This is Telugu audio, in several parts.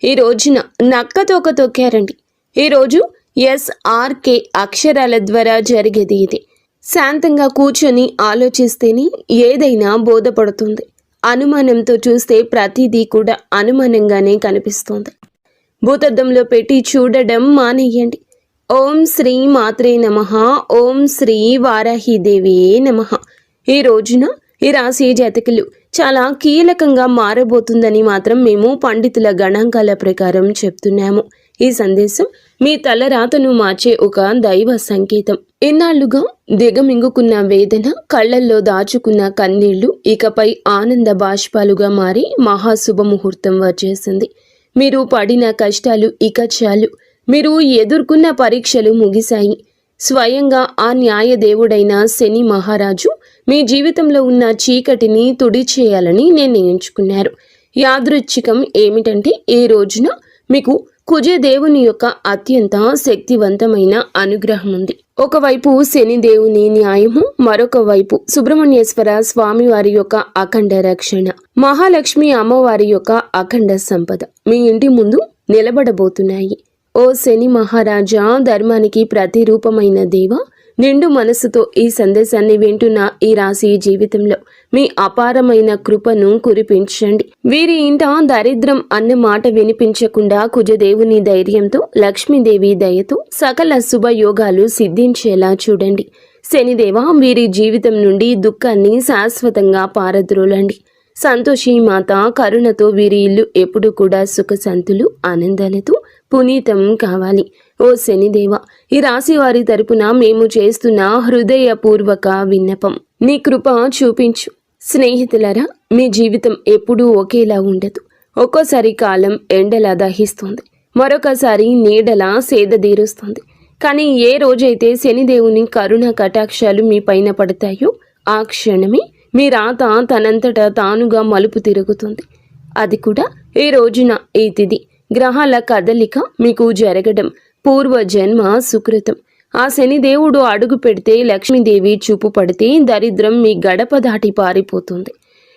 ఈ రోజున నక్కతోక తొక్కారండి. ఈరోజు SRK అక్షరాల ద్వారా జరిగేది ఇది. శాంతంగా కూర్చొని ఆలోచిస్తేనే ఏదైనా బోధపడుతుంది. అనుమానంతో చూస్తే ప్రతిదీ కూడా అనుమానంగానే కనిపిస్తుంది. భూతద్దంలో పెట్టి చూడడం మానేయండి. ఓం శ్రీ మాత్రే నమః. ఓం శ్రీ వారాహిదేవి నమః. ఈ రోజున ఈ రాశి జాతకులు చాలా కీలకంగా మారబోతుందని మాత్రం మేము పండితుల గణాంకాల ప్రకారం చెప్తున్నాము. ఈ సందేశం మీ తలరాతను మార్చే ఒక దైవ సంకేతం. ఇన్నాళ్లుగా దిగమింగుకున్న వేదన, కళ్లల్లో దాచుకున్న కన్నీళ్లు ఇకపై ఆనంద బాష్పాలుగా మారి మహాశుభముహూర్తం వచ్చేసింది. మీరు పడిన కష్టాలు ఇక చాలు. మీరు ఎదుర్కొన్న పరీక్షలు ముగిశాయి. స్వయంగా ఆ న్యాయదేవుడైన శని మహారాజు మీ జీవితంలో ఉన్న చీకటిని తుడిచేయాలని నిర్ణయించుకున్నారు. యాదృచ్ఛికం ఏమిటంటే ఈ రోజున మీకు కుజదేవుని యొక్క అత్యంత శక్తివంతమైన అనుగ్రహం ఉంది. ఒకవైపు శనిదేవుని న్యాయము, మరొక వైపు సుబ్రహ్మణ్యేశ్వర స్వామి వారి యొక్క అఖండ రక్షణ, మహాలక్ష్మి అమ్మవారి యొక్క అఖండ సంపద మీ ఇంటి ముందు నిలబడబోతున్నాయి. ఓ శని మహారాజా, ధర్మానికి ప్రతిరూపమైన దేవ, నిండు మనసుతో ఈ సందేశాన్ని వింటున్న ఈ రాశి జీవితంలో మీ అపారమైన కృపను కురిపించండి. వీరి ఇంట దరిద్రం అన్న మాట వినిపించకుండా కుజదేవుని ధైర్యంతో, లక్ష్మీదేవి దయతో సకల శుభయోగాలు సిద్ధించేలా చూడండి. శనిదేవ, వీరి జీవితం నుండి దుఃఖాన్ని శాశ్వతంగా పారద్రోలండి. సంతోషి మాత కరుణతో వీరి ఇల్లు ఎప్పుడు కూడా సుఖశాంతులు, ఆనందాలతో పునీతం కావాలి. ఓ శనిదేవ, ఈ రాశి వారి తరపున మేము చేస్తున్న హృదయపూర్వక విన్నపం, నీ కృప చూపించు. స్నేహితులరా, మీ జీవితం ఎప్పుడూ ఒకేలా ఉండదు. ఒక్కోసారి కాలం ఎండలా దహిస్తుంది, మరొకసారి నీడలా సేదదీరుస్తుంది. కానీ ఏ రోజైతే శనిదేవుని కరుణ కటాక్షాలు మీ పైన పడతాయో ఆ క్షణమే మీ రాత తనంతటా తానుగా మలుపు తిరుగుతుంది. అది కూడా ఈ రోజున, ఈ తిథి, గ్రహాల కదలిక మీకు జరగడం పూర్వజన్మ సుకృతం. ఆ శనిదేవుడు అడుగు పెడితే, లక్ష్మీదేవి చూపు పడితే దరిద్రం మీ గడప దాటి పారిపోతుంది.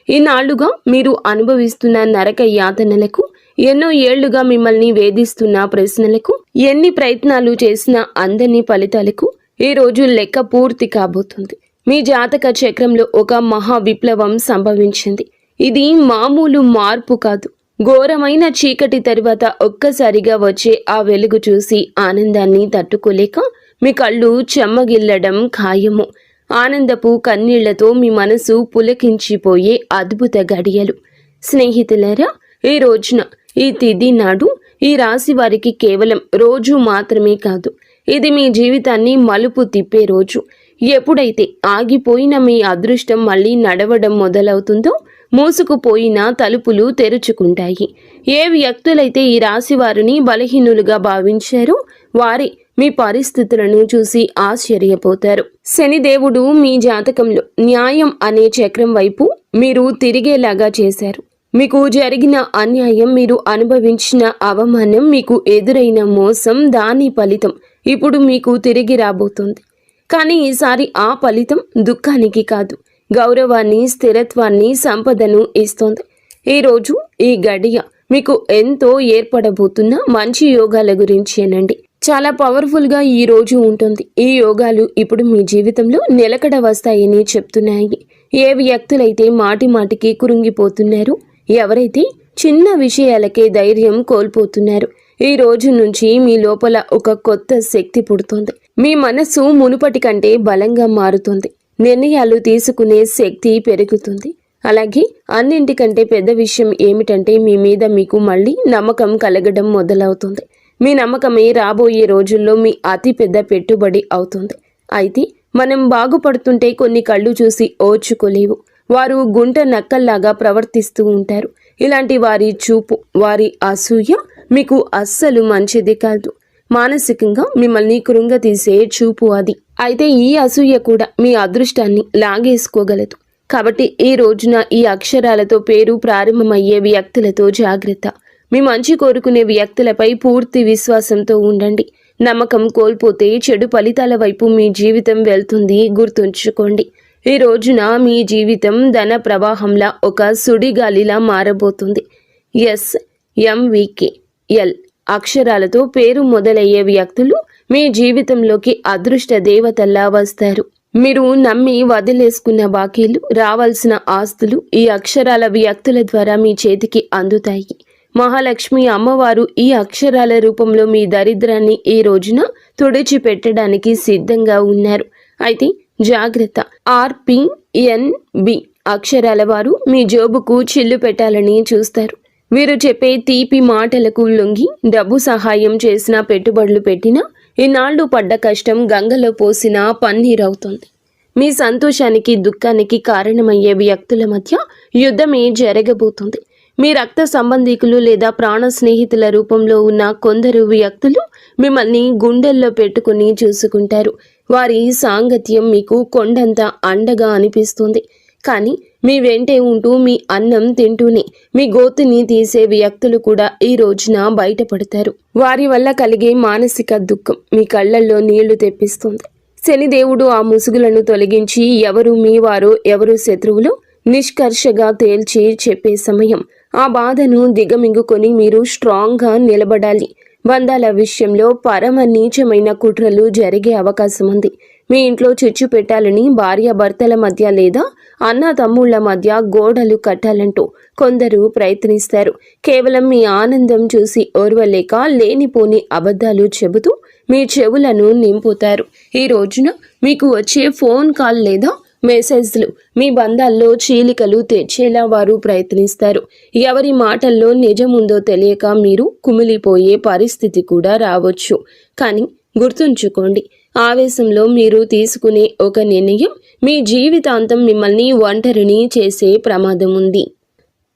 ఈనాళ్లుగా మీరు అనుభవిస్తున్న నరక యాతనలకు, ఎన్నో ఏళ్లుగా మిమ్మల్ని వేధిస్తున్న ప్రశ్నలకు, ఎన్ని ప్రయత్నాలు చేసినా అందని ఫలితాలకు ఈ రోజు లెక్క పూర్తి కాబోతుంది. మీ జాతక చక్రంలో ఒక మహా విప్లవం సంభవించింది. ఇది మామూలు మార్పు కాదు. ఘోరమైన చీకటి తరువాత ఒక్కసారిగా వచ్చే ఆ వెలుగు చూసి ఆనందాన్ని తట్టుకోలేక మీ కళ్ళు చెమ్మగిల్లడం ఖాయము. ఆనందపు కన్నీళ్లతో మీ మనసు పులకించిపోయే అద్భుత గడియలు. స్నేహితులారా, ఈ రోజున, ఈ తిథి నాడు ఈ రాశి వారికి కేవలం రోజు మాత్రమే కాదు, ఇది మీ జీవితాన్ని మలుపు తిప్పే రోజు. ఎప్పుడైతే ఆగిపోయిన మీ అదృష్టం మళ్ళీ నడవడం మొదలవుతుందో, మూసుకుపోయిన తలుపులు తెరుచుకుంటాయి. ఏ వ్యక్తులైతే ఈ రాశి వారిని బలహీనులుగా భావించారో వారి మీ పరిస్థితులను చూసి ఆశ్చర్యపోతారు. శనిదేవుడు మీ జాతకంలో న్యాయం అనే చక్రం వైపు మీరు తిరిగేలాగా చేశారు. మీకు జరిగిన అన్యాయం, మీరు అనుభవించిన అవమానం, మీకు ఎదురైన మోసం, దాని ఫలితం ఇప్పుడు మీకు తిరిగి రాబోతుంది. కానీ ఈసారి ఆ ఫలితం దుఃఖానికి కాదు, గౌరవాన్ని, స్థిరత్వాన్ని, సంపదను ఇస్తోంది. ఈరోజు, ఈ గడియ మీకు ఎంతో ఏర్పడబోతున్న మంచి యోగాల గురించేనండి. చాలా పవర్ఫుల్గా ఈ రోజు ఉంటుంది. ఈ యోగాలు ఇప్పుడు మీ జీవితంలో నిలకడ వస్తాయని చెప్తున్నాయి. ఏ వ్యక్తులైతే మాటి మాటికి కురుంగిపోతున్నారో, ఎవరైతే చిన్న విషయాలకే ధైర్యం కోల్పోతున్నారు, ఈ రోజు నుంచి మీ లోపల ఒక కొత్త శక్తి పుడుతుంది. మీ మనసు మునుపటి కంటే బలంగా మారుతుంది. నిర్ణయాలు తీసుకునే శక్తి పెరుగుతుంది. అలాగే అన్నింటికంటే పెద్ద విషయం ఏమిటంటే మీ మీద మీకు మళ్ళీ నమ్మకం కలగడం మొదలవుతుంది. మీ నమ్మకమే రాబోయే రోజుల్లో మీ అతి పెద్ద పెట్టుబడి అవుతుంది. అయితే మనం బాగుపడుతుంటే కొన్ని కళ్ళు చూసి ఓర్చుకోలేవు. వారు గుంట నక్కల్లాగా ప్రవర్తిస్తూ ఉంటారు. ఇలాంటి వారి చూపు, వారి అసూయ మీకు అస్సలు మంచిది కాదు. మానసికంగా మిమ్మల్ని కృంగతీసే చూపు అది. అయితే ఈ అసూయ కూడా మీ అదృష్టాన్ని లాగేసుకోగలదు. కాబట్టి ఈ రోజున ఈ అక్షరాలతో పేరు ప్రారంభమయ్యే వ్యక్తులతో జాగ్రత్త. మీ మంచి కోరుకునే వ్యక్తులపై పూర్తి విశ్వాసంతో ఉండండి. నమ్మకం కోల్పోతే చెడు ఫలితాల వైపు మీ జీవితం వెళ్తుంది, గుర్తుంచుకోండి. ఈ రోజున మీ జీవితం ధన ప్రవాహంలా ఒక సుడిగాలిలా మారబోతుంది. MVK ఎల్ అక్షరాలతో పేరు మొదలయ్యే వ్యక్తులు మీ జీవితంలోకి అదృష్ట దేవతల్లా వస్తారు. మీరు నమ్మి వదిలేసుకున్న బాకీలు, రావాల్సిన ఆస్తులు ఈ అక్షరాల వ్యక్తుల ద్వారా మీ చేతికి అందుతాయి. మహాలక్ష్మి అమ్మవారు ఈ అక్షరాల రూపంలో మీ దరిద్రాన్ని ఈ రోజున తుడిచిపెట్టడానికి సిద్ధంగా ఉన్నారు. అయితే జాగ్రత్త, RPNB అక్షరాల వారు మీ జోబుకు చిల్లు పెట్టాలని చూస్తారు. వీరు చెప్పే తీపి మాటలకు లొంగి డబ్బు సహాయం చేసినా, పెట్టుబడులు పెట్టినా ఇన్నాళ్లు పడ్డ కష్టం గంగలో పోసిన పన్నీరవుతుంది. మీ సంతోషానికి, దుఃఖానికి కారణమయ్యే వ్యక్తుల మధ్య యుద్ధమే జరగబోతుంది. మీ రక్త సంబంధికులు లేదా ప్రాణ స్నేహితుల రూపంలో ఉన్న కొందరు వ్యక్తులు మిమ్మల్ని గుండెల్లో పెట్టుకుని చూసుకుంటారు. వారి సాంగత్యం మీకు కొండంత అండగా అనిపిస్తుంది. కానీ మీ వెంటే ఉంటూ, మీ అన్నం తింటూనే మీ గోతుని తీసే వ్యక్తులు కూడా ఈ రోజున బయటపడతారు. వారి వల్ల కలిగే మానసిక దుఃఖం మీ కళ్ళల్లో నీళ్లు తెప్పిస్తుంది. శనిదేవుడు ఆ ముసుగులను తొలగించి ఎవరు మీ వారో, ఎవరు శత్రువులో నిష్కర్షగా తేల్చి చెప్పే సమయం. ఆ బాధను దిగమింగుకొని మీరు స్ట్రాంగ్గా నిలబడాలి. బంధాల విషయంలో పరమ నీచమైన కుట్రలు జరిగే అవకాశం ఉంది. మీ ఇంట్లో చిచ్చు పెట్టాలని భార్యాభర్తల మధ్య లేదా అన్న తమ్ముళ్ల మధ్య గోడలు కట్టాలంటూ కొందరు ప్రయత్నిస్తారు. కేవలం మీ ఆనందం చూసి ఓర్వలేక లేనిపోని అబద్ధాలు చెబుతూ మీ చెవులను నింపుతారు. ఈ రోజున మీకు వచ్చే ఫోన్ కాల్ లేదా మెసేజ్లు మీ బంధాల్లో చీలికలు తెచ్చేలా వారు ప్రయత్నిస్తారు. ఎవరి మాటల్లో నిజముందో తెలియక మీరు కుమిలిపోయే పరిస్థితి కూడా రావచ్చు. కానీ గుర్తుంచుకోండి, ఆవేశంలో మీరు తీసుకునే ఒక నిర్ణయం మీ జీవితాంతం మిమ్మల్ని ఒంటరిని చేసే ప్రమాదం ఉంది.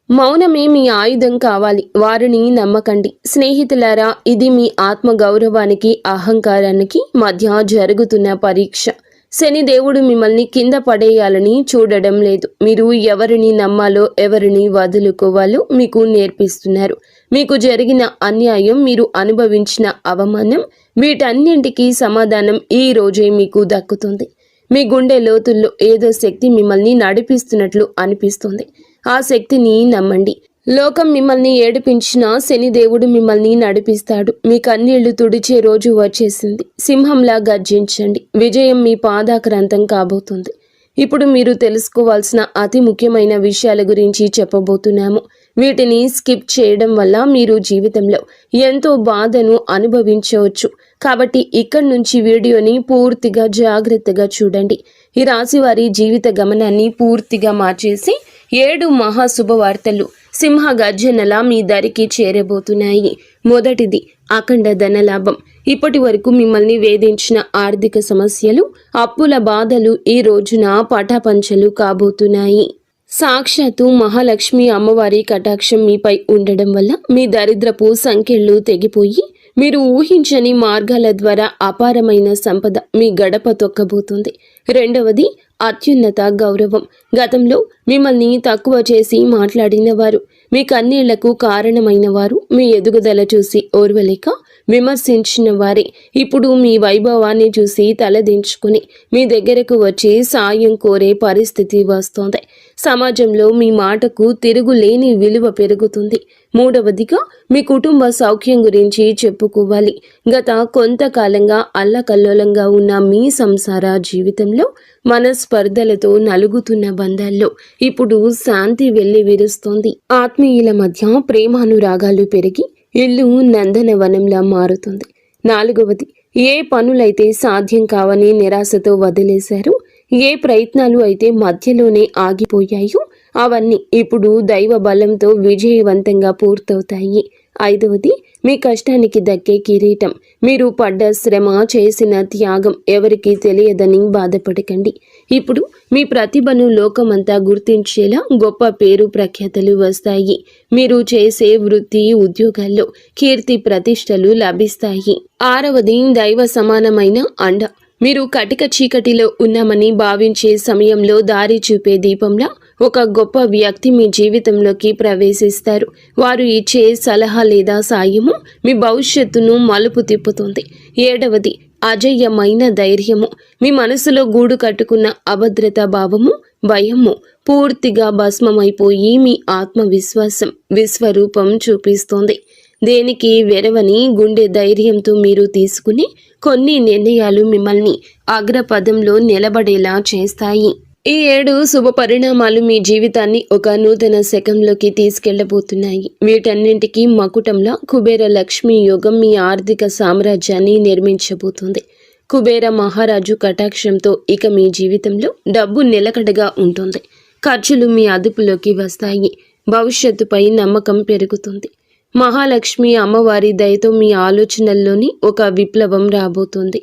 మౌనమే మీ ఆయుధం కావాలి. వారిని నమ్మకండి. స్నేహితులారా, ఇది మీ ఆత్మగౌరవానికి, అహంకారానికి మధ్య జరుగుతున్న పరీక్ష. శనిదేవుడు మిమ్మల్ని కింద పడేయాలని చూడడం లేదు. మీరు ఎవరిని నమ్మాలో, ఎవరిని వదులుకోవాలో మీకు నేర్పిస్తున్నారు. మీకు జరిగిన అన్యాయం, మీరు అనుభవించిన అవమానం, వీటన్నింటికీ సమాధానం ఈ రోజే మీకు దక్కుతుంది. మీ గుండె లోతుల్లో ఏదో శక్తి మిమ్మల్ని నడిపిస్తున్నట్లు అనిపిస్తుంది. ఆ శక్తిని నమ్మండి. లోకం మిమ్మల్ని ఏడిపించినా శనిదేవుడు మిమ్మల్ని నడిపిస్తాడు. మీ కన్నీళ్లు తుడిచే రోజు వచ్చేసింది. సింహంలా గర్జించండి. విజయం మీ పాదాక్రాంతం కాబోతుంది. ఇప్పుడు మీరు తెలుసుకోవాల్సిన అతి ముఖ్యమైన విషయాల గురించి చెప్పబోతున్నాము. వీటిని స్కిప్ చేయడం వల్ల మీరు జీవితంలో ఎంతో బాధను అనుభవించవచ్చు. కాబట్టి ఇక్కడి నుంచి వీడియోని పూర్తిగా జాగ్రత్తగా చూడండి. ఈ రాశి వారి జీవిత గమనాన్ని పూర్తిగా మార్చేసి 7 మహాశుభవార్తలు సింహ గర్జనలా మీ దరికి చేరబోతున్నాయి. మొదటిది అఖండ ధనలాభం. ఇప్పటి వరకు మిమ్మల్ని వేధించిన ఆర్థిక సమస్యలు, అప్పుల బాధలు ఈ రోజున పటాపంచలు కాబోతున్నాయి. సాక్షాత్తు మహాలక్ష్మి అమ్మవారి కటాక్షం మీపై ఉండడం వల్ల మీ దరిద్రపు సంఖ్యలు తెగిపోయి మీరు ఊహించని మార్గాల ద్వారా అపారమైన సంపద మీ గడప తొక్కబోతుంది. రెండవది అత్యున్నత గౌరవం. గతంలో మిమ్మల్ని తక్కువ చేసి మాట్లాడిన వారు, మీ కన్నీళ్లకు కారణమైన వారు, మీ ఎదుగుదల చూసి ఓర్వలేక విమర్శించిన వారే ఇప్పుడు మీ వైభవాన్ని చూసి తలదించుకుని మీ దగ్గరకు వచ్చి సాయం కోరే పరిస్థితి వస్తోంది. సమాజంలో మీ మాటకు తిరుగులేని విలువ పెరుగుతుంది. మూడవదిగా మీ కుటుంబ సౌఖ్యం గురించి చెప్పుకోవాలి. గత కొంతకాలంగా అల్లకల్లోలంగా ఉన్న మీ సంసార జీవితంలో మనస్పర్ధలతో నలుగుతున్న బంధాల్లో ఇప్పుడు శాంతి వెళ్లి విరుస్తోంది. ఆత్మీయుల మధ్య ప్రేమానురాగాలు పెరిగి ఇల్లు నందనవనంలా మారుతుంది. నాలుగవది, ఏ పనులైతే సాధ్యం కావని నిరాశతో వదిలేశారో, ఏ ప్రయత్నాలు అయితే మధ్యలోనే ఆగిపోయాయో అవన్నీ ఇప్పుడు దైవ బలంతో విజయవంతంగా పూర్తవుతాయి. ఐదవది, మీ కష్టానికి దక్కే కిరీటం. మీరు పడ్డ శ్రమ, చేసిన త్యాగం ఎవరికీ తెలియదని బాధపడకండి. ఇప్పుడు మీ ప్రతిభను లోకమంతా గుర్తించేలా గొప్ప పేరు ప్రఖ్యాతలు వస్తాయి. మీరు చేసే వృత్తి, ఉద్యోగాల్లో కీర్తి ప్రతిష్టలు లభిస్తాయి. ఆరవది, దైవ సమానమైన అండ. మీరు కటిక చీకటిలో ఉన్నామని భావించే సమయంలో దారి చూపే దీపంలా ఒక గొప్ప వ్యక్తి మీ జీవితంలోకి ప్రవేశిస్తారు. వారు ఇచ్చే సలహా లేదా సాయము మీ భవిష్యత్తును మలుపు తిప్పుతుంది. ఏడవది, అజేయమైన ధైర్యము. మీ మనసులో గూడు కట్టుకున్న అభద్రతా భావము, భయము పూర్తిగా భస్మమైపోయి మీ ఆత్మవిశ్వాసం విశ్వరూపం చూపిస్తోంది. దేనికి వెరవని గుండె ధైర్యంతో మీరు తీసుకునే కొన్ని నిర్ణయాలు మిమ్మల్ని అగ్రపదంలో నిలబడేలా చేస్తాయి. ఈ 7 శుభ పరిణామాలు మీ జీవితాన్ని ఒక నూతన శకంలోకి తీసుకెళ్లబోతున్నాయి. వీటన్నింటికీ మకుటంలా కుబేర లక్ష్మీ యోగం మీ ఆర్థిక సామ్రాజ్యాన్ని నిర్మించబోతుంది. కుబేర మహారాజు కటాక్షంతో ఇక మీ జీవితంలో డబ్బు నిలకడగా ఉంటుంది. ఖర్చులు మీ అదుపులోకి వస్తాయి. భవిష్యత్తుపై నమ్మకం పెరుగుతుంది. మహాలక్ష్మి అమ్మవారి దయతో మీ ఆలోచనల్లోని ఒక విప్లవం రాబోతుంది.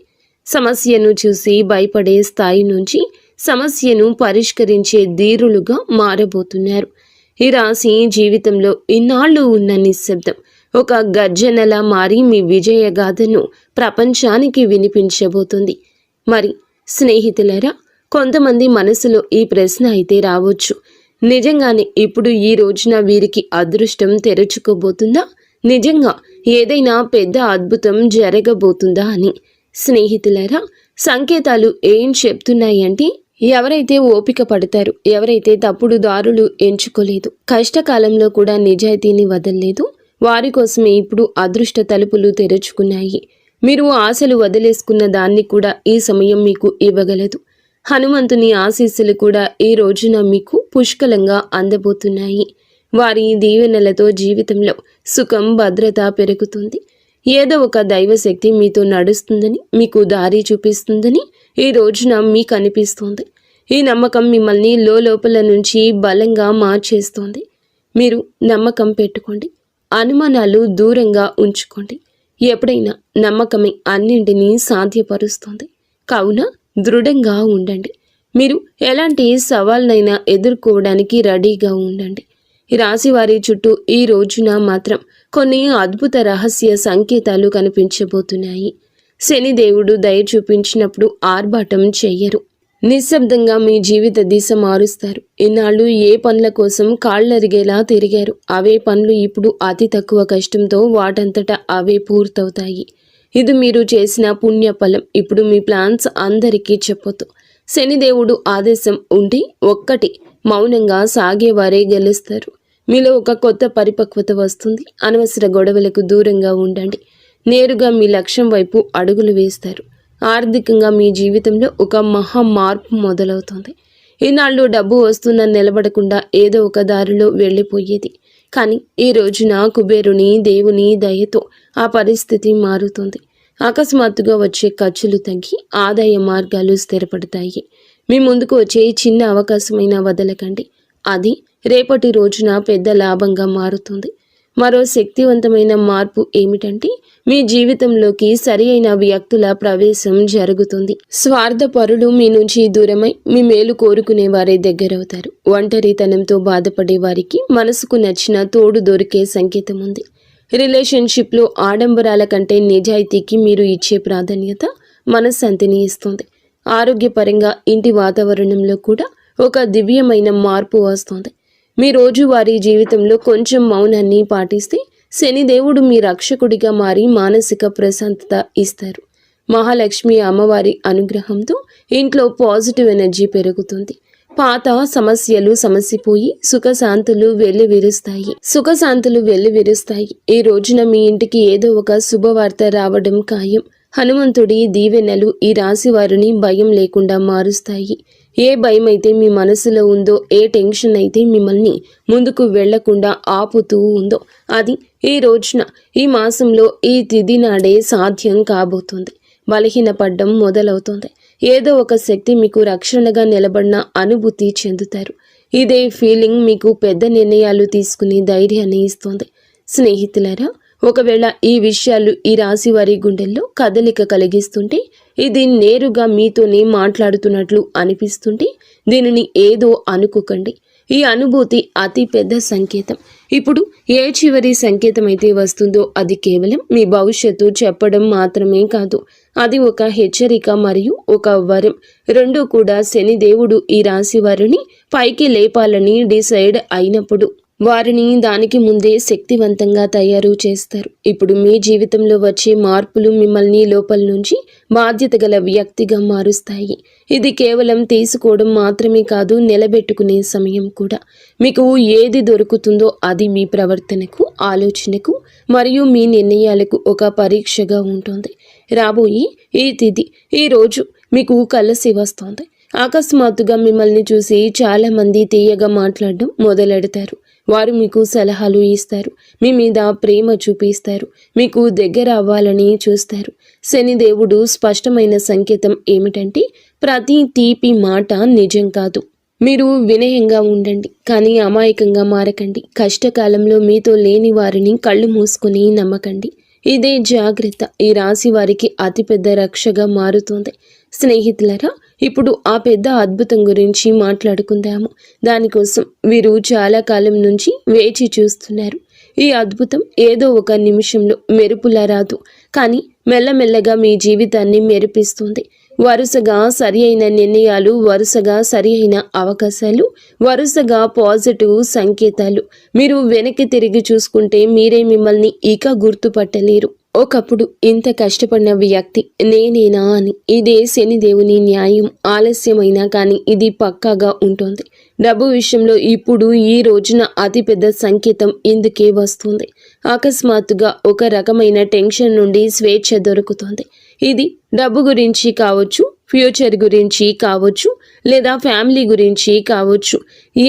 సమస్యను చూసి భయపడే స్థాయి నుంచి సమస్యను పరిష్కరించే ధీరులుగా మారబోతున్నారు. ఈ రాశి జీవితంలో ఇన్నాళ్ళు ఉన్న నిశ్శబ్దం ఒక గర్జనలా మారి మీ విజయగాథను ప్రపంచానికి వినిపించబోతుంది. మరి స్నేహితులరా, కొంతమంది మనసులో ఈ ప్రశ్న అయితే రావచ్చు, నిజంగానే ఇప్పుడు ఈ రోజున వీరికి అదృష్టం తెరుచుకోబోతుందా? నిజంగా ఏదైనా పెద్ద అద్భుతం జరగబోతుందా అని. స్నేహితులరా, సంకేతాలు ఏం చెప్తున్నాయంటే, ఎవరైతే ఓపిక పడతారు, ఎవరైతే తప్పుడు దారులు ఎంచుకోలేదు, కష్టకాలంలో కూడా నిజాయితీని వదలలేదు, వారి కోసమే ఇప్పుడు అదృష్ట తలుపులు తెరుచుకున్నాయి. మీరు ఆశలు వదిలేసుకున్న దాన్ని కూడా ఈ సమయం మీకు ఇవ్వగలదు. హనుమంతుని ఆశీస్సులు కూడా ఈ రోజున మీకు పుష్కలంగా అందబోతున్నాయి. వారి దీవెనలతో జీవితంలో సుఖం, భద్రత పెరుగుతుంది. ఏదో ఒక దైవశక్తి మీతో నడుస్తుందని, మీకు దారి చూపిస్తుందని ఈ రోజున మీకు అనిపిస్తోంది. ఈ నమ్మకం మిమ్మల్ని లోపల నుంచి బలంగా మార్చేస్తోంది. మీరు నమ్మకం పెట్టుకోండి, అనుమానాలు దూరంగా ఉంచుకోండి. ఎప్పుడైనా నమ్మకమే అన్నింటినీ సాధ్యపరుస్తుంది. కావున దృఢంగా ఉండండి. మీరు ఎలాంటి సవాల్నైనా ఎదుర్కోవడానికి రెడీగా ఉండండి. ఈ రాశి వారి చుట్టూ ఈ రోజున మాత్రం కొన్ని అద్భుత రహస్య సంకేతాలు కనిపించబోతున్నాయి. శనిదేవుడు దయ చూపించినప్పుడు ఆర్భాటం చెయ్యరు. నిశ్శబ్దంగా మీ జీవిత దిశ మారుస్తారు. ఇన్నాళ్ళు ఏ పనుల కోసం కాళ్ళరిగేలా తిరిగారు, అవే పనులు ఇప్పుడు అతి తక్కువ కష్టంతో వాటంతటా అవే పూర్తవుతాయి. ఇది మీరు చేసిన పుణ్యఫలం. ఇప్పుడు మీ ప్లాన్స్ అందరికీ చెప్పొద్దు. శనిదేవుడు ఆదేశం ఉంటే ఒక్కటి మౌనంగా సాగేవారే గెలుస్తారు. మీలో ఒక కొత్త పరిపక్వత వస్తుంది. అనవసర గొడవలకు దూరంగా ఉండండి. నేరుగా మీ లక్ష్యం వైపు అడుగులు వేస్తారు. ఆర్థికంగా మీ జీవితంలో ఒక మహా మార్పు మొదలవుతుంది. ఈనాళ్ళు డబ్బు వస్తుందని నిలబడకుండా ఏదో ఒక దారిలో వెళ్ళిపోయేది. కానీ ఈ రోజున కుబేరుని దేవుని దయతో ఆ పరిస్థితి మారుతుంది. అకస్మాత్తుగా వచ్చే ఖర్చులు తగ్గి ఆదాయ మార్గాలు స్థిరపడతాయి. మీ ముందుకు వచ్చే చిన్న అవకాశమైనా వదలకండి. అది రేపటి రోజున పెద్ద లాభంగా మారుతుంది. మరో శక్తివంతమైన మార్పు ఏమిటంటే, మీ జీవితంలోకి సరి అయిన వ్యక్తుల ప్రవేశం జరుగుతుంది. స్వార్థపరులు మీ నుంచి దూరమై మీ మేలు కోరుకునే వారే దగ్గరవుతారు. ఒంటరితనంతో బాధపడే వారికి మనసుకు నచ్చిన తోడు దొరికే సంకేతం ఉంది. రిలేషన్షిప్లో ఆడంబరాల కంటే నిజాయితీకి మీరు ఇచ్చే ప్రాధాన్యత మనశ్శాంతిని ఇస్తుంది. ఆరోగ్యపరంగా ఇంటి వాతావరణంలో కూడా ఒక దివ్యమైన మార్పు వస్తుంది. మీ రోజువారీ జీవితంలో కొంచెం మౌనాన్ని పాటిస్తే శనిదేవుడు మీ రక్షకుడిగా మారి మానసిక ప్రశాంతత ఇస్తారు. మహాలక్ష్మి అమ్మవారి అనుగ్రహంతో ఇంట్లో పాజిటివ్ ఎనర్జీ పెరుగుతుంది. పాత సమస్యలు సమసిపోయి సుఖశాంతులు వెల్లివిరుస్తాయి. ఈ రోజున మీ ఇంటికి ఏదో ఒక శుభవార్త రావడం ఖాయం. హనుమంతుడి దీవెనలు ఈ రాశి వారిని భయం లేకుండా మారుస్తాయి. ఏ భయం అయితే మీ మనసులో ఉందో, ఏ టెన్షన్ అయితే మిమ్మల్ని ముందుకు వెళ్లకుండా ఆపుతూ ఉందో, అది ఈ రోజున, ఈ మాసంలో, ఈ తిథి నాడే సాధ్యం కాబోతుంది. బలహీనపడ్డం మొదలవుతుంది. ఏదో ఒక శక్తి మీకు రక్షణగా నిలబడిన అనుభూతి చెందుతారు. ఇదే ఫీలింగ్ మీకు పెద్ద నిర్ణయాలు తీసుకునే ధైర్యాన్ని ఇస్తుంది. స్నేహితులారా, ఒకవేళ ఈ విషయాలు ఈ రాశి వారి గుండెల్లో కదలిక కలిగిస్తుంటే, ఇది నేరుగా మీతోనే మాట్లాడుతున్నట్లు అనిపిస్తుంటే, దీనిని ఏదో అనుకోకండి. ఈ అనుభూతి అతి పెద్ద సంకేతం. ఇప్పుడు ఏ చివరి సంకేతం అయితే వస్తుందో అది కేవలం మీ భవిష్యత్తు చెప్పడం మాత్రమే కాదు. అది ఒక హెచ్చరిక మరియు ఒక వరం. రెండూ కూడా శనిదేవుడు ఈ రాశి వారిని పైకి లేపాలని డిసైడ్ అయినప్పుడు వారిని దానికి ముందే శక్తివంతంగా తయారు చేస్తారు. ఇప్పుడు మీ జీవితంలో వచ్చే మార్పులు మిమ్మల్ని లోపల నుంచి బాధ్యత గల వ్యక్తిగా మారుస్తాయి. ఇది కేవలం తీసుకోవడం మాత్రమే కాదు, నిలబెట్టుకునే సమయం కూడా. మీకు ఏది దొరుకుతుందో అది మీ ప్రవర్తనకు, ఆలోచనకు మరియు మీ నిర్ణయాలకు ఒక పరీక్షగా ఉంటుంది. రాబోయే ఈ తిథి, ఈ రోజు మీకు కలిసి వస్తోంది. అకస్మాత్తుగా మిమ్మల్ని చూసి చాలామంది తీయగా మాట్లాడడం మొదలెడతారు. వారు మీకు సలహాలు ఇస్తారు, మీ మీద ప్రేమ చూపిస్తారు, మీకు దగ్గర అవ్వాలని చూస్తారు. శనిదేవుడు స్పష్టమైన సంకేతం ఏమిటంటే, ప్రతి తీపి మాట నిజం కాదు. మీరు వినయంగా ఉండండి, కానీ అమాయకంగా మారకండి. కష్టకాలంలో మీతో లేని వారిని కళ్ళు మూసుకొని నమ్మకండి. ఇదే జాగ్రత్త ఈ రాశి వారికి అతిపెద్ద రక్షగా మారుతుంది. స్నేహితులరా, ఇప్పుడు ఆ పెద్ద అద్భుతం గురించి మాట్లాడుకుందాము. దానికోసం వీరు చాలా కాలం నుంచి వేచి చూస్తున్నారు. ఈ అద్భుతం ఏదో ఒక నిమిషంలో మెరుపులా రాదు, కానీ మెల్లమెల్లగా మీ జీవితాన్ని మెరిపిస్తుంది. వరుసగా సరి అయిన నిర్ణయాలు, వరుసగా సరి అయిన అవకాశాలు, వరుసగా పాజిటివ్ సంకేతాలు. మీరు వెనక్కి తిరిగి చూసుకుంటే మీరే మిమ్మల్ని ఇక గుర్తుపట్టలేరు. ఒకప్పుడు ఇంత కష్టపడిన వ్యక్తి నేనేనా అని. ఇదే శనిదేవుని న్యాయం. ఆలస్యమైనా కానీ ఇది పక్కాగా ఉంటుంది. డబ్బు విషయంలో ఇప్పుడు ఈ రోజున అతిపెద్ద సంకేతం ఇందుకే వస్తుంది. అకస్మాత్తుగా ఒక రకమైన టెన్షన్ నుండి స్వేచ్ఛ దొరుకుతుంది. ఇది డబ్బు గురించి కావచ్చు, ఫ్యూచర్ గురించి కావచ్చు, లేదా ఫ్యామిలీ గురించి కావచ్చు.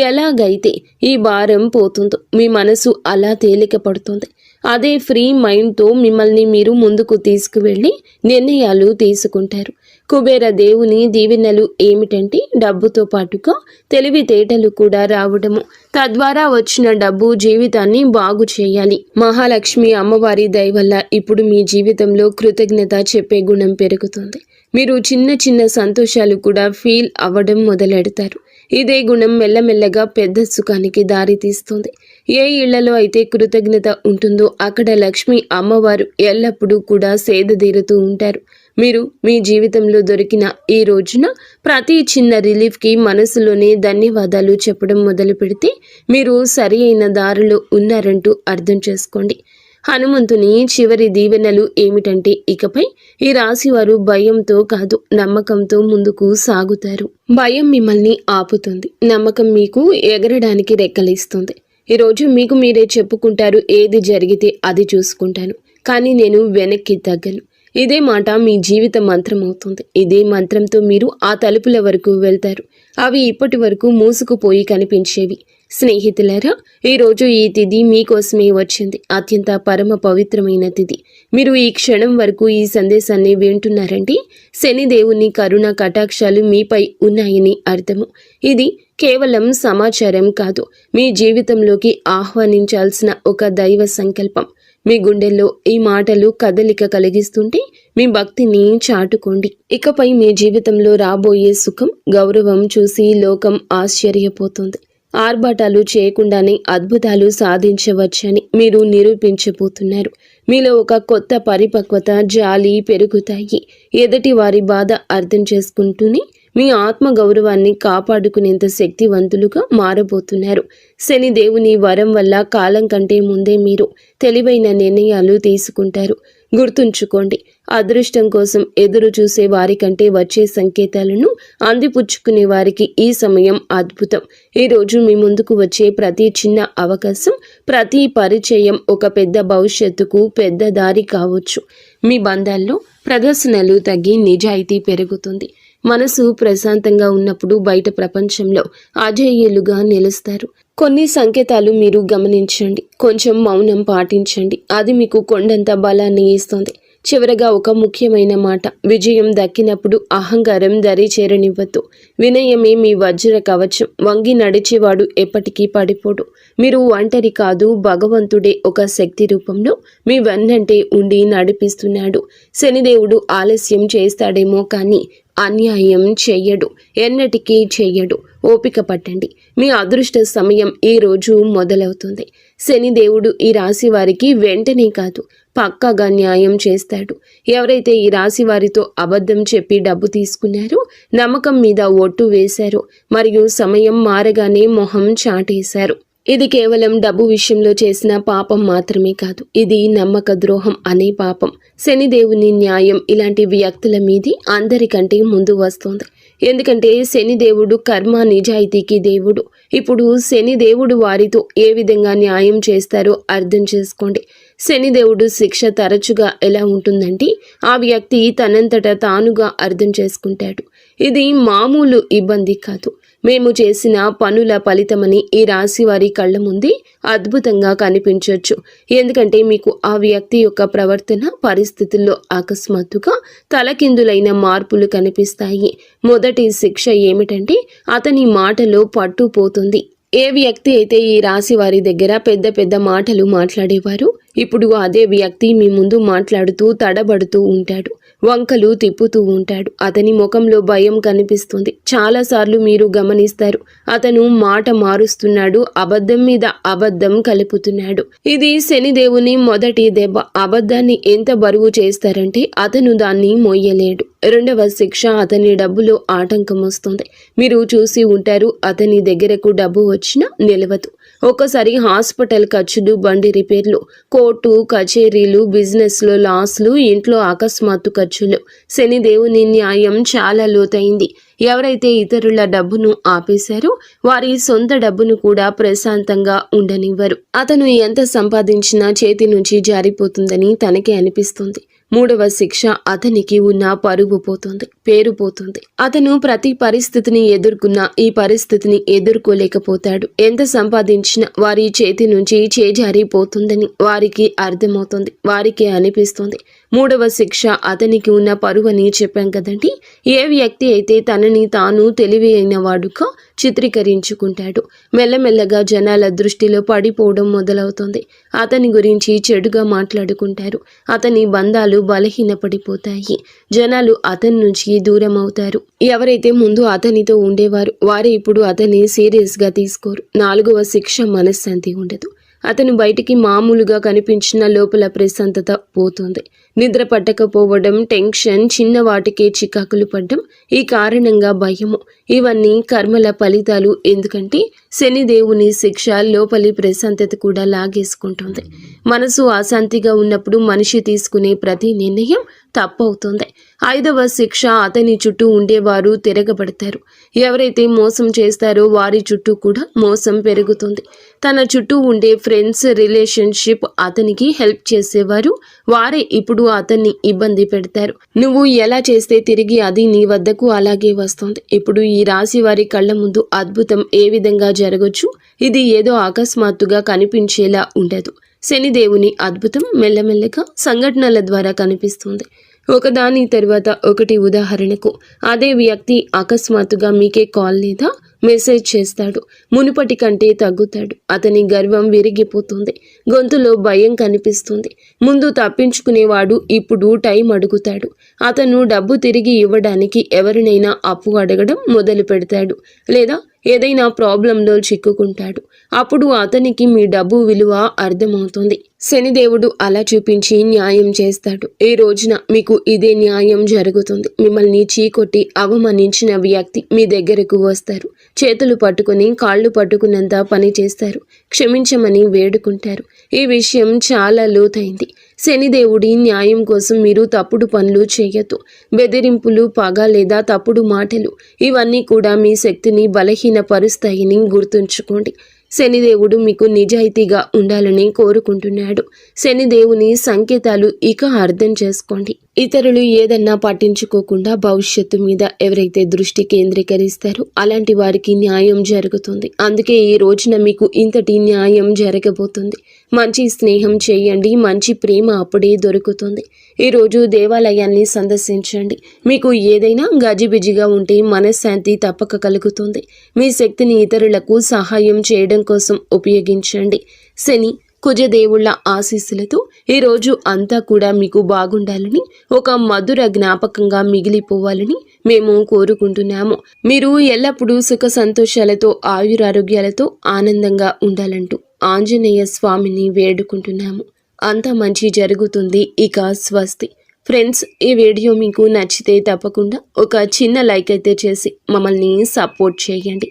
ఎలాగైతే ఈ భారం పోతుందో మీ మనసు అలా తేలిక పడుతుంది. అదే ఫ్రీ మైండ్తో మిమ్మల్ని మీరు ముందుకు తీసుకువెళ్ళి నిర్ణయాలు తీసుకుంటారు. కుబేర దేవుని దీవెనలు ఏమిటంటే, డబ్బుతో పాటుగా తెలివితేటలు కూడా రావడము. తద్వారా వచ్చిన డబ్బు జీవితాన్ని బాగు చేయాలి. మహాలక్ష్మి అమ్మవారి దయ వల్ల ఇప్పుడు మీ జీవితంలో కృతజ్ఞత చెప్పే గుణం పెరుగుతుంది. మీరు చిన్న చిన్న సంతోషాలు కూడా ఫీల్ అవ్వడం మొదలెడతారు. ఇదే గుణం మెల్లమెల్లగా పెద్ద సుఖానికి దారితీస్తుంది. ఏ ఇళ్లలో అయితే కృతజ్ఞత ఉంటుందో అక్కడ లక్ష్మి అమ్మవారు ఎల్లప్పుడూ కూడా సేదతీరుతూ ఉంటారు. మీరు మీ జీవితంలో దొరికిన ఈ రోజున ప్రతి చిన్న రిలీఫ్కి మనసులోనే ధన్యవాదాలు చెప్పడం మొదలు పెడితే మీరు సరి అయిన దారిలో ఉన్నారంటూ అర్థం చేసుకోండి. హనుమంతుని చివరి దీవెనలు ఏమిటంటే, ఇకపై ఈ రాశివారు భయంతో కాదు, నమ్మకంతో ముందుకు సాగుతారు. భయం మిమ్మల్ని ఆపుతుంది, నమ్మకం మీకు ఎగరడానికి రెక్కలిస్తుంది. ఈరోజు మీకు మీరే చెప్పుకుంటారు, ఏది జరిగితే అది చూసుకుంటాను, కానీ నేను వెనక్కి తగ్గను. ఇదే మాట మీ జీవిత మంత్రం అవుతుంది. ఇదే మంత్రంతో మీరు ఆ తలుపుల వరకు వెళ్తారు. అవి ఇప్పటి వరకు మూసుకుపోయి కనిపించేవి. స్నేహితులారా, ఈరోజు ఈ తిథి మీకోసమే వచ్చింది. అత్యంత పరమ పవిత్రమైన తిథి. మీరు ఈ క్షణం వరకు ఈ సందేశాన్ని వింటున్నారంటే శనిదేవుని కరుణ కటాక్షాలు మీపై ఉన్నాయని అర్థము. ఇది కేవలం సమాచారం కాదు, మీ జీవితంలోకి ఆహ్వానించాల్సిన ఒక దైవ సంకల్పం. మీ గుండెల్లో ఈ మాటలు కదలిక కలిగిస్తుంటే మీ భక్తిని చాటుకోండి. ఇకపై మీ జీవితంలో రాబోయే సుఖం, గౌరవం చూసి లోకం ఆశ్చర్యపోతుంది. ఆర్భాటాలు చేయకుండానే అద్భుతాలు సాధించవచ్చని మీరు నిరూపించబోతున్నారు. మీలో ఒక కొత్త పరిపక్వత, జాలి పెరుగుతాయి. ఎదుటి వారి బాధ అర్థం చేసుకుంటూనే మీ ఆత్మగౌరవాన్ని కాపాడుకునేంత శక్తివంతులుగా మారబోతున్నారు. శనిదేవుని వరం వల్ల కాలం కంటే ముందే మీరు తెలివైన నిర్ణయాలు తీసుకుంటారు. గుర్తుంచుకోండి, అదృష్టం కోసం ఎదురు చూసే వారికంటే వచ్చే సంకేతాలను అందిపుచ్చుకునే వారికి ఈ సమయం అద్భుతం. ఈరోజు మీ ముందుకు వచ్చే ప్రతి చిన్న అవకాశం, ప్రతి పరిచయం ఒక పెద్ద భవిష్యత్తుకు పెద్ద దారి కావచ్చు. మీ బంధాల్లో ప్రదర్శనలు తగ్గి నిజాయితీ పెరుగుతుంది. మనసు ప్రశాంతంగా ఉన్నప్పుడు బయట ప్రపంచంలో అజేయులుగా నిలుస్తారు. కొన్ని సంకేతాలు మీరు గమనించండి, కొంచెం మౌనం పాటించండి. అది మీకు కొండంత బలాన్ని ఇస్తుంది. చివరగా ఒక ముఖ్యమైన మాట, విజయం దక్కినప్పుడు అహంకారం దరి చేరనివ్వద్దు. వినయమే మీ వజ్ర కవచం. వంగి నడిచేవాడు ఎప్పటికీ పడిపోడు. మీరు ఒంటరి కాదు, భగవంతుడే ఒక శక్తి రూపంలో మీ వెన్నంటే ఉండి నడిపిస్తున్నాడు. శనిదేవుడు ఆలస్యం చేస్తాడేమో కానీ అన్యాయం చెయ్యడు, ఎన్నటికీ చెయ్యడు. ఓపిక పట్టండి, మీ అదృష్ట సమయం ఈ రోజు మొదలవుతుంది. శనిదేవుడు ఈ రాశి వారికి వెంటనే కాదు, పక్కాగా న్యాయం చేస్తాడు. ఎవరైతే ఈ రాశి వారితో అబద్ధం చెప్పి డబ్బు తీసుకున్నారో, నమ్మకం మీద ఒట్టు వేశారో, మరియు సమయం మారగానే మొహం చాటేశారు, ఇది కేవలం డబ్బు విషయంలో చేసిన పాపం మాత్రమే కాదు, ఇది నమ్మక ద్రోహం అనే పాపం. శనిదేవుని న్యాయం ఇలాంటి వ్యక్తుల మీది అందరికంటే ముందు వస్తుంది. ఎందుకంటే శనిదేవుడు కర్మ నిజాయితీకి దేవుడు. ఇప్పుడు శనిదేవుడు వారితో ఏ విధంగా న్యాయం చేస్తారో అర్థం చేసుకోండి. శనిదేవుడు శిక్ష తరచుగా ఎలా ఉంటుందంటే ఆ వ్యక్తి తనంతట తానుగా అర్థం చేసుకుంటాడు. ఇది మామూలు ఇబ్బంది కాదు, మేము చేసిన పనుల ఫలితమని ఈ రాశి వారి కళ్ళ ముందే అద్భుతంగా కనిపించవచ్చు. ఎందుకంటే మీకు ఆ వ్యక్తి యొక్క ప్రవర్తన పరిస్థితుల్లో అకస్మాత్తుగా తలకిందులైన మార్పులు కనిపిస్తాయి. మొదటి శిక్ష ఏమిటంటే అతని మాటలో పట్టుపోతుంది. ఏ వ్యక్తి అయితే ఈ రాశి వారి దగ్గర పెద్ద పెద్ద మాటలు మాట్లాడేవారు, ఇప్పుడు అదే వ్యక్తి మీ ముందు మాట్లాడుతూ తడబడుతూ ఉంటాడు, వంకలు తిప్పుతూ ఉంటాడు. అతని ముఖంలో భయం కనిపిస్తుంది. చాలాసార్లు మీరు గమనిస్తారు, అతను మాట మారుస్తున్నాడు, అబద్ధం మీద అబద్ధం కలుపుతున్నాడు. ఇది శనిదేవుని మొదటి దెబ్బ. అబద్ధాన్ని ఎంత బరువు చేస్తారంటే అతను దాన్ని మొయ్యలేడు. రెండవ శిక్ష అతని డబ్బులో ఆటంకం వస్తుంది. మీరు చూసి ఉంటారు, అతని దగ్గరకు డబ్బు వచ్చినా నిలవదు. ఒక్కసారి హాస్పిటల్ ఖర్చులు, బండి రిపేర్లు, కోర్టు కచేరీలు, బిజినెస్లో లాస్లు, ఇంట్లో అకస్మాత్తు ఖర్చులు. శనిదేవుని న్యాయం చాలా లోతైంది. ఎవరైతే ఇతరుల డబ్బును ఆపేశారో వారి సొంత డబ్బును కూడా ప్రశాంతంగా ఉండనివ్వరు. అతను ఎంత సంపాదించినా చేతి నుంచి జారిపోతుందని తనకే అనిపిస్తుంది. మూడవ శిక్ష అతనికి ఉన్న పరువు పోతుంది, పేరు పోతుంది. అతను ప్రతి పరిస్థితిని ఎదుర్కొన్నా ఈ పరిస్థితిని ఎదుర్కోలేకపోతాడు. ఎంత సంపాదించినా వారి చేతి నుంచి చేజారిపోతుందని వారికి అర్థమవుతుంది, వారికి అనిపిస్తుంది. మూడవ శిక్ష అతనికి ఉన్న పరువు అని చెప్పాం కదండి. ఏ వ్యక్తి అయితే తనని తాను తెలివి అయిన వాడుగా చిత్రీకరించుకుంటాడు, మెల్లమెల్లగా జనాల దృష్టిలో పడిపోవడం మొదలవుతుంది. అతని గురించి చెడుగా మాట్లాడుకుంటారు. అతని బంధాలు బలహీనపడిపోతాయి. జనాలు అతని నుంచి దూరం అవుతారు. ఎవరైతే ముందు అతనితో ఉండేవారు వారే ఇప్పుడు అతన్ని సీరియస్గా తీసుకోరు. నాలుగవ శిక్ష మనశ్శాంతి ఉండదు. అతను బయటికి మామూలుగా కనిపించిన లోపల ప్రశాంతత పోతుంది. నిద్ర పట్టకపోవడం, టెన్షన్, చిన్న వాటికే చికాకులు పడ్డం, ఈ కారణంగా భయము, ఇవన్నీ కర్మల ఫలితాలు. ఎందుకంటే శనిదేవుని శిక్ష లోపలి ప్రశాంతత కూడా లాగేసుకుంటుంది. మనసు అశాంతిగా ఉన్నప్పుడు మనిషి తీసుకునే ప్రతి నిర్ణయం తప్పవుతుంది. ఐదవ శిక్ష అతని చుట్టూ ఉండేవారు తిరగబడతారు. ఎవరైతే మోసం చేస్తారో వారి చుట్టూ కూడా మోసం పెరుగుతుంది. తన చుట్టూ ఉండే ఫ్రెండ్స్, రిలేషన్షిప్, అతనికి హెల్ప్ చేసేవారు వారే ఇప్పుడు అతన్ని ఇబ్బంది పెడతారు. నువ్వు ఎలా చేస్తే తిరిగి అది నీ వద్దకు అలాగే వస్తుంది. ఇప్పుడు ఈ రాశి వారి కళ్ళ ముందు అద్భుతం ఏ విధంగా జరగచ్చు, ఇది ఏదో అకస్మాత్తుగా కనిపించేలా ఉండదు. శనిదేవుని అద్భుతం మెల్లమెల్లగా సంఘటనల ద్వారా కనిపిస్తుంది. ఒకదాని తర్వాత ఒకటి. ఉదాహరణకు అదే వ్యక్తి అకస్మాత్తుగా మీకే కాల్ లేదా మెసేజ్ చేస్తాడు. మునుపటి కంటే తగ్గుతాడు. అతని గర్వం విరిగిపోతుంది. గొంతులో భయం కనిపిస్తుంది. ముందు తప్పించుకునేవాడు ఇప్పుడు టైం అడుగుతాడు. అతను డబ్బు తిరిగి ఇవ్వడానికి ఎవరినైనా అప్పు అడగడం మొదలు పెడతాడు, లేదా ఏదైనా ప్రాబ్లంలో చిక్కుకుంటాడు. అప్పుడు అతనికి మీ డబ్బు విలువ అర్థమవుతుంది. శనిదేవుడు అలా చూపించి న్యాయం చేస్తాడు. ఈ రోజున మీకు ఇదే న్యాయం జరుగుతుంది. మిమ్మల్ని చీకొట్టి అవమానించిన వ్యక్తి మీ దగ్గరకు వస్తారు. చేతులు పట్టుకుని కాళ్ళు పట్టుకున్నంత పని చేస్తారు. క్షమించమని వేడుకుంటారు. ఈ విషయం చాలా లోతైంది. శనిదేవుడి న్యాయం కోసం మీరు తప్పుడు పనులు చేయొద్దు. బెదిరింపులు, పగ లేదా తప్పుడు మాటలు, ఇవన్నీ కూడా మీ శక్తిని బలహీనపరుస్తాయని గుర్తుంచుకోండి. శనిదేవుడు మీకు నిజాయితీగా ఉండాలని కోరుకుంటున్నాడు. శనిదేవుని సంకేతాలు ఇక అర్థం చేసుకోండి. ఇతరులు ఏదన్నా పట్టించుకోకుండా భవిష్యత్తు మీద ఎవరైతే దృష్టి కేంద్రీకరిస్తారో అలాంటి వారికి న్యాయం జరుగుతుంది. అందుకే ఈ రోజున మీకు ఇంతటి న్యాయం జరగబోతుంది. మంచి స్నేహం చేయండి, మంచి ప్రేమ అప్పుడే దొరుకుతుంది. ఈరోజు దేవాలయాన్ని సందర్శించండి. మీకు ఏదైనా గజిబిజిగా ఉంటే మనశ్శాంతి తప్పక కలుగుతుంది. మీ శక్తిని ఇతరులకు సహాయం చేయడం కోసం ఉపయోగించండి. శని, కుజదేవుళ్ల ఆశీస్సులతో ఈరోజు అంతా కూడా మీకు బాగుండాలని, ఒక మధుర జ్ఞాపకంగా మిగిలిపోవాలని మేము కోరుకుంటున్నాము. మీరు ఎల్లప్పుడూ సుఖ సంతోషాలతో, ఆయురారోగ్యాలతో ఆనందంగా ఉండాలంటూ ఆంజనేయ స్వామిని వేడుకుంటున్నాము. అంతా మంచి జరుగుతుంది. ఇక స్వస్తి. ఫ్రెండ్స్, ఈ వీడియో మీకు నచ్చితే తప్పకుండా ఒక చిన్న లైక్ అయితే చేసి మమ్మల్ని సపోర్ట్ చేయండి.